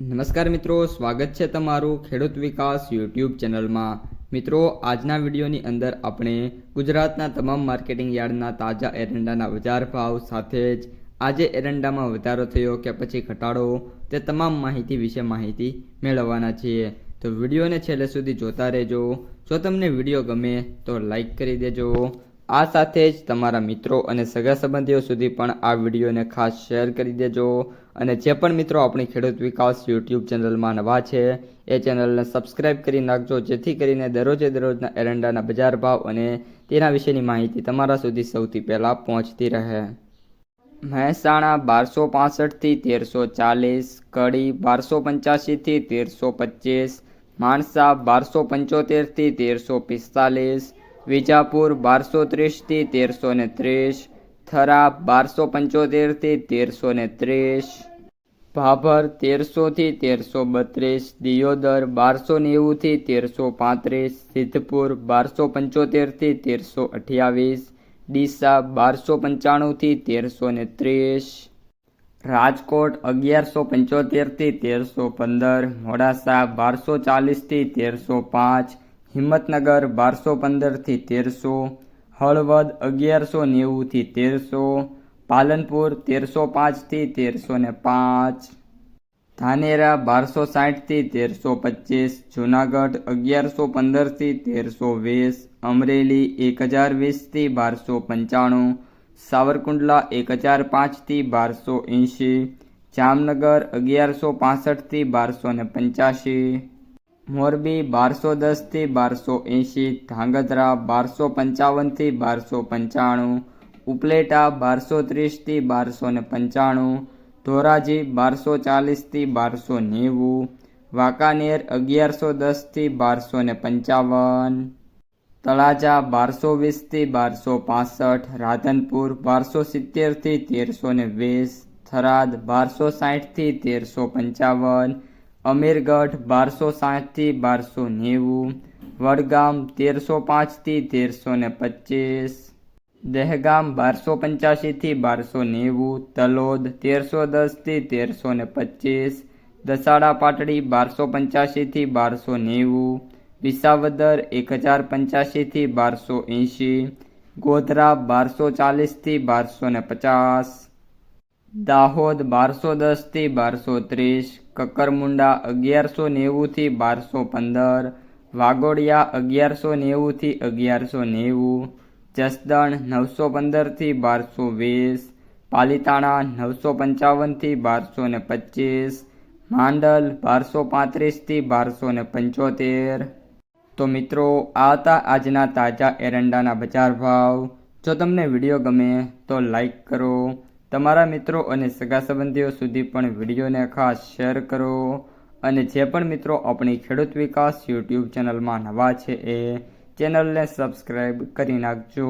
નમસ્કાર મિત્રો, સ્વાગત છે તમારું ખેડૂત વિકાસ યુટ્યુબ ચેનલમાં। મિત્રો, આજના વિડીયોની અંદર આપણે ગુજરાતના તમામ માર્કેટિંગ યાર્ડના તાજા એરંડાના બજાર ભાવ સાથે જ આજે એરંડામાં વધારો થયો કે પછી ઘટાડો તે તમામ માહિતી વિશે માહિતી મેળવવાના છીએ। તો વિડીયોને છેલ્લે સુધી જોતા રહેજો। જો તમને વિડીયો ગમે તો લાઈક કરી દેજો। આ સાથે જ તમારા મિત્રો અને સગા સંબંધીઓ સુધી પણ આ વિડીયોને ખાસ શેર કરી દેજો। અને જે પણ મિત્રો આપણી ખેડૂત વિકાસ યુટ્યુબ ચેનલમાં નવા છે એ ચેનલને સબસ્ક્રાઈબ કરી નાખજો, જેથી કરીને દરરોજના એરંડાના બજાર ભાવ અને તેના વિશેની માહિતી તમારા સુધી સૌથી પહેલાં પહોંચતી રહે। મહેસાણા 1265 થી 1340, કડી 1285 થી 1325, માણસા 1275 થી 1345, વિજાપુર 1230 થી 1330, થરા 1275 થી 1330, ભાભર 1300 થી 1332, દિયોદર 1290 થી 1335, સિદ્ધપુર 1275 થી 1328, ડીસા 1295 થી 1330, રાજકોટ 1175 થી 1315, મોડાસા 1240 થી 1305, હિંમતનગર 1215 થી 1300, હળવદ 1190 થી 1300, પાલનપુર 1305 થી 1305, ધાનેરા 1260 થી 1325, જૂનાગઢ 1115 થી 1320, અમરેલી 1020 થી 1295, સાવરકુંડલા 1005 થી 1280, જામનગર 1165 થી 1285, મોરબી 1210 થી 1280, ધાંગધ્રા 1255 થી 1295, ઉપલેટા 1230 થી 1295, ધોરાજી 1240 થી 1290, વાંકાનેર 1110 થી 1255, તળાજા 1220 થી 1265, રાધનપુર 1270 થી 1320, થરાદ 1260 થી 1355, અમીરગઢ 1260 થી 1290, વડગામ 1305 થી 1325, દહેગામ 1285 થી 1290, તલોદ 1310 થી 1325, દસાડા પાટડી 1285 થી 1290, વિસાવદર 1085 થી 1280, ગોધરા 1240 થી 1250, દાહોદ 1210 થી 1230, કકરમુંડા 1190 થી 1215, વાગોડિયા 1190 થી 1190, જસદણ 915 થી 1220, પાલીતાણા 955 થી 1225, માંડલ 1235 થી 1275। તો મિત્રો, આ હતા આજના તાજા એરંડાના બજાર ભાવ। જો તમને વિડીયો ગમે તો લાઈક કરો, તમારા મિત્રો અને સગા સંબંધીઓ સુધી પણ વિડીયોને ખાસ શેર કરો। અને જે પણ મિત્રો આપણી ખેડૂત વિકાસ યુટ્યુબ ચેનલમાં નવા છે એ ચેનલને સબસ્ક્રાઈબ કરી નાખજો।